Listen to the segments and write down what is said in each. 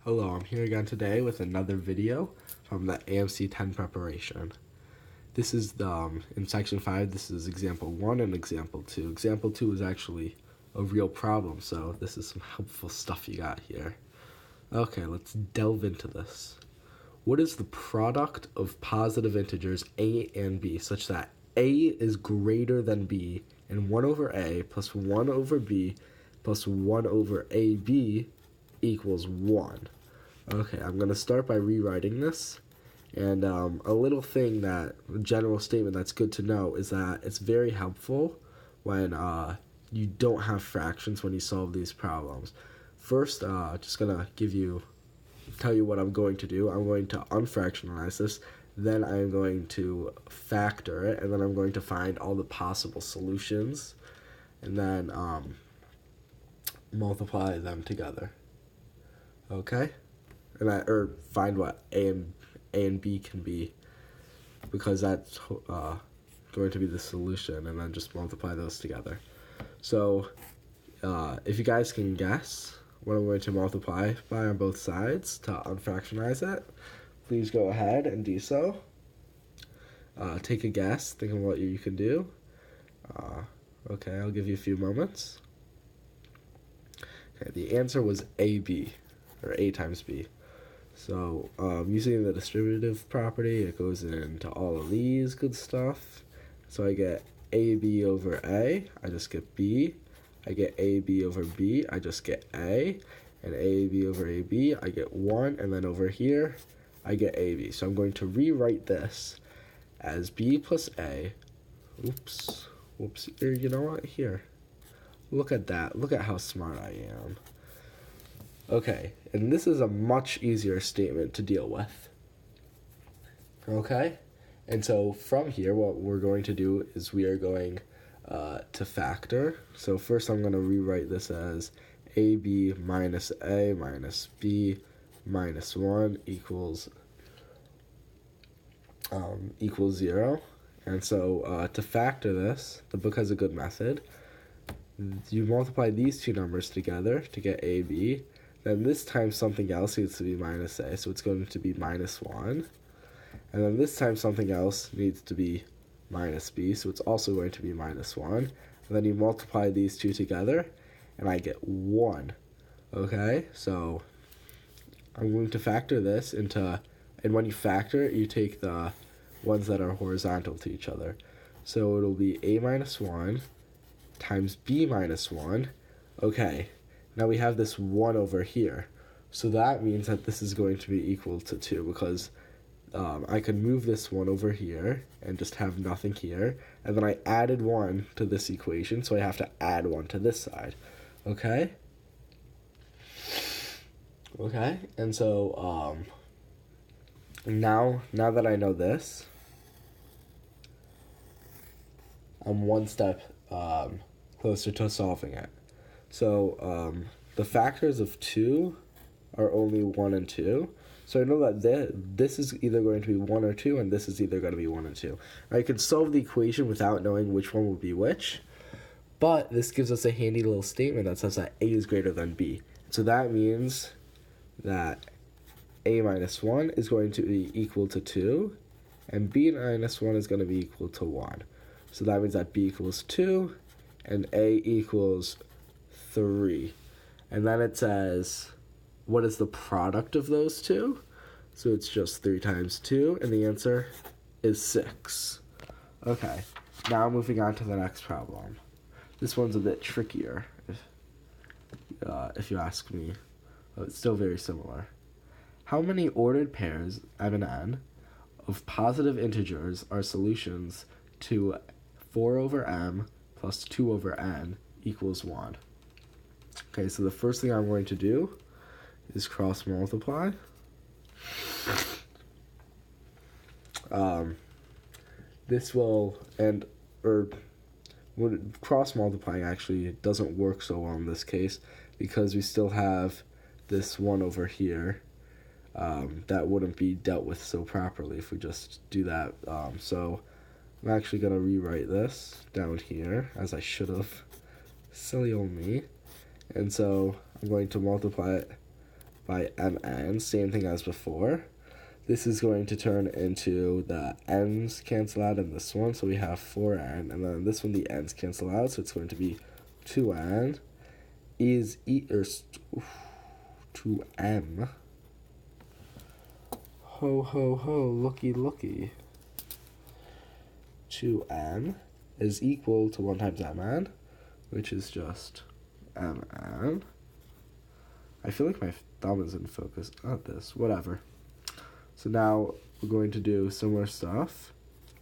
Hello, I'm here again today with another video from the AMC 10 preparation. This is in section 5, this is example 1 and example 2. Example 2 is actually a real problem, so this is some helpful stuff you got here. Okay, let's delve into this. What is the product of positive integers a and b such that a is greater than b and 1 over a plus 1 over b plus 1 over ab equals 1? Okay, I'm going to start by rewriting this. And a little thing a general statement that's good to know is that it's very helpful when you don't have fractions when you solve these problems. First, just going to tell you what I'm going to do. I'm going to unfractionalize this, then I'm going to factor it, and then I'm going to find all the possible solutions, and then multiply them together. Okay? Or find what a and b can be, because that's going to be the solution, and then just multiply those together. So if you guys can guess what I'm going to multiply by on both sides to unfractionize it, please go ahead and do so. Take a guess, think of what you can do. Okay, I'll give you a few moments. Okay, the answer was AB, or A times B. So using the distributive property, it goes into all of these good stuff. So I get AB over A, I just get B. I get AB over B, I just get A. And AB over AB, I get 1. And then over here, I get AB. So I'm going to rewrite this as B plus A. Oops. Whoops. You know what? Here. Look at that. Look at how smart I am. Okay, and this is a much easier statement to deal with. Okay, and so from here, what we're going to do is we are going to factor. So first I'm going to rewrite this as AB minus A minus B minus 1 equals 0. And so to factor this, the book has a good method. You multiply these two numbers together to get AB. Then this time something else needs to be minus a, so it's going to be minus 1. And then this time something else needs to be minus b, so it's also going to be minus 1. And then you multiply these two together, and I get 1. Okay, so I'm going to factor this into, and when you factor, you take the ones that are horizontal to each other. So it'll be a minus 1 times b minus 1. Okay. Now we have this 1 over here, so that means that this is going to be equal to 2, because I could move this 1 over here and just have nothing here, and then I added 1 to this equation, so I have to add 1 to this side. Okay? Okay, and so now that I know this, I'm one step closer to solving it. So the factors of 2 are only 1 and 2. So I know that this is either going to be 1 or 2, and this is either going to be 1 and 2. I can solve the equation without knowing which one will be which, but this gives us a handy little statement that says that A is greater than B. So that means that A minus 1 is going to be equal to 2, and B minus 1 is going to be equal to 1. So that means that B equals 2, and A equals 3. And then it says, what is the product of those two? So it's just 3 times 2, and the answer is 6. Okay, now moving on to the next problem. This one's a bit trickier, if you ask me, but it's still very similar. How many ordered pairs, m and n, of positive integers are solutions to 4 over m plus 2 over n equals 1? Okay, so the first thing I'm going to do is cross multiply. Cross multiplying actually doesn't work so well in this case, because we still have this 1 over here that wouldn't be dealt with so properly if we just do that. So I'm actually going to rewrite this down here, as I should have. Silly old me. And so I'm going to multiply it by mn, same thing as before. This is going to turn into the n's cancel out in this one, so we have 4n, and then this one the n's cancel out, so it's going to be 2n is 2m. Ho ho ho, looky looky. 2m is equal to 1 times mn, which is just mn. I feel like my thumb is in focus. Not this, whatever. So now we're going to do similar stuff.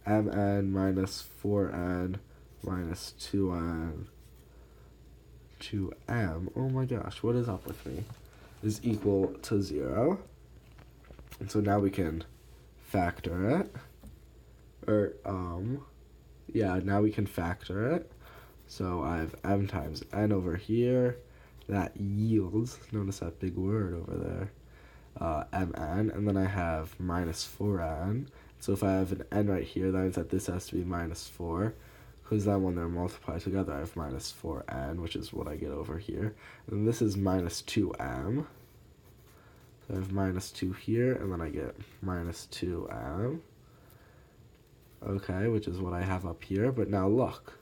Mn minus 4n minus 2n 2m, oh my gosh, what is up with me, is equal to 0. And so now we can factor it. Now we can factor it. So I have m times n over here. That yields, notice that big word over there, mn, and then I have minus 4n. So if I have an n right here, that means that this has to be minus 4, because then when they're multiplied together, I have minus 4n, which is what I get over here. And this is minus 2m. So I have minus 2 here, and then I get minus 2m. Okay, which is what I have up here. But now look,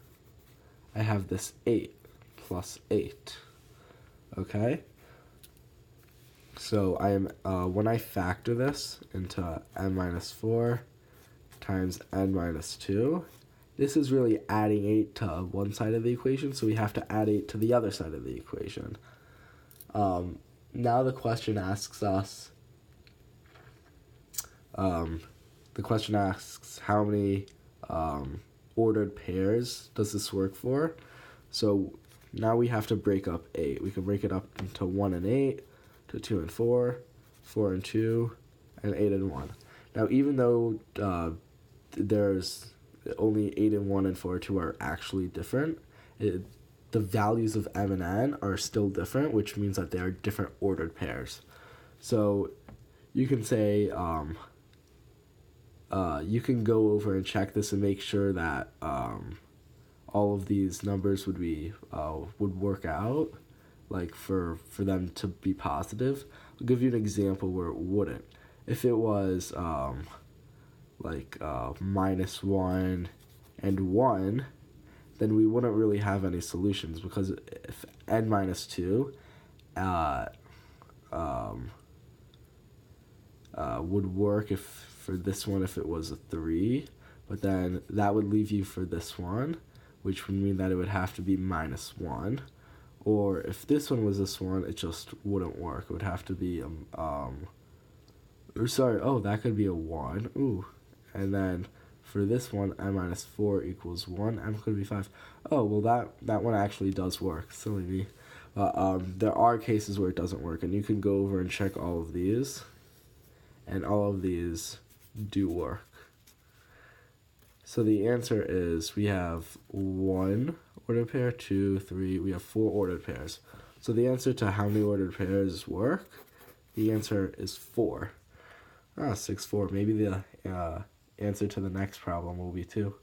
I have this 8 plus 8. Okay? So I am when I factor this into n minus 4 times n minus 2, this is really adding 8 to one side of the equation, so we have to add 8 to the other side of the equation. Now the question asks us, how many ordered pairs does this work for? So now we have to break up 8. We can break it up into 1 and 8, to 2 and 4, 4 and 2, and 8 and 1. Now even though there's only 8 and 1 and 4 and 2 are actually different, the values of m and n are still different, which means that they are different ordered pairs. So you can say, you can go over and check this and make sure that all of these numbers would work out, like for them to be positive. I'll give you an example where it wouldn't. If it was minus 1 and 1, then we wouldn't really have any solutions, because if n minus 2 would work for this one if it was a 3, but then that would leave you for this one, which would mean that it would have to be minus 1. Or if this one was this one, it just wouldn't work. It would have to be that could be a 1. Ooh. And then for this one, n minus 4 equals 1. M could be 5. Oh, well, that one actually does work. Silly me. There are cases where it doesn't work, and you can go over and check all of these, and all of these do work. So the answer is we have 1 ordered pair, 2, 3, we have 4 ordered pairs. So the answer to how many ordered pairs work, the answer is 4. 6, 4. Maybe the answer to the next problem will be 2.